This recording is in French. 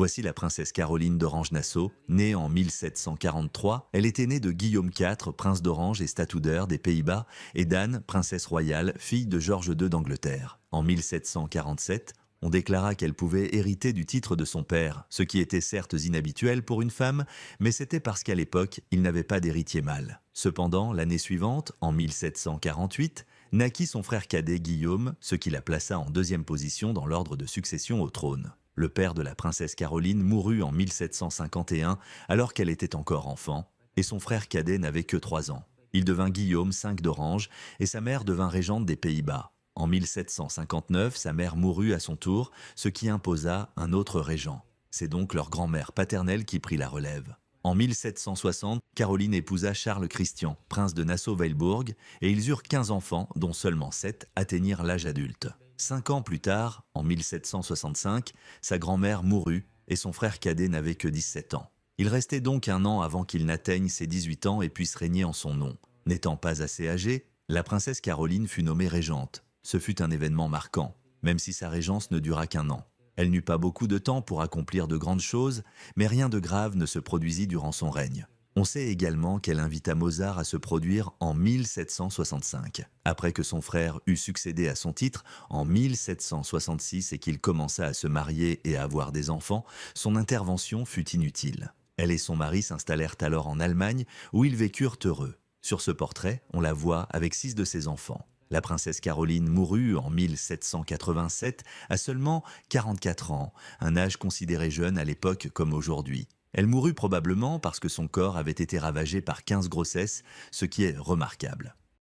Voici la princesse Caroline d'Orange-Nassau, née en 1743. Elle était née de Guillaume IV, prince d'Orange et statuaire des Pays-Bas, et d'Anne, princesse royale, fille de Georges II d'Angleterre. En 1747, on déclara qu'elle pouvait hériter du titre de son père, ce qui était certes inhabituel pour une femme, mais c'était parce qu'à l'époque, il n'avait pas d'héritier mâle. Cependant, l'année suivante, en 1748, naquit son frère cadet Guillaume, ce qui la plaça en deuxième position dans l'ordre de succession au trône. Le père de la princesse Caroline mourut en 1751 alors qu'elle était encore enfant, et son frère cadet n'avait que 3 ans. Il devint Guillaume V d'Orange et sa mère devint régente des Pays-Bas. En 1759, sa mère mourut à son tour, ce qui imposa un autre régent. C'est donc leur grand-mère paternelle qui prit la relève. En 1760, Caroline épousa Charles Christian, prince de Nassau-Weilbourg, et ils eurent 15 enfants, dont seulement 7 atteignirent l'âge adulte. 5 ans plus tard, en 1765, sa grand-mère mourut et son frère cadet n'avait que 17 ans. Il restait donc 1 an avant qu'il n'atteigne ses 18 ans et puisse régner en son nom. N'étant pas assez âgée, la princesse Caroline fut nommée régente. Ce fut un événement marquant, même si sa régence ne dura qu'1 an. Elle n'eut pas beaucoup de temps pour accomplir de grandes choses, mais rien de grave ne se produisit durant son règne. On sait également qu'elle invita Mozart à se produire en 1765. Après que son frère eut succédé à son titre en 1766 et qu'il commença à se marier et à avoir des enfants, son intervention fut inutile. Elle et son mari s'installèrent alors en Allemagne où ils vécurent heureux. Sur ce portrait, on la voit avec 6 de ses enfants. La princesse Caroline mourut en 1787 à seulement 44 ans, un âge considéré jeune à l'époque comme aujourd'hui. Elle mourut probablement parce que son corps avait été ravagé par 15 grossesses, ce qui est remarquable.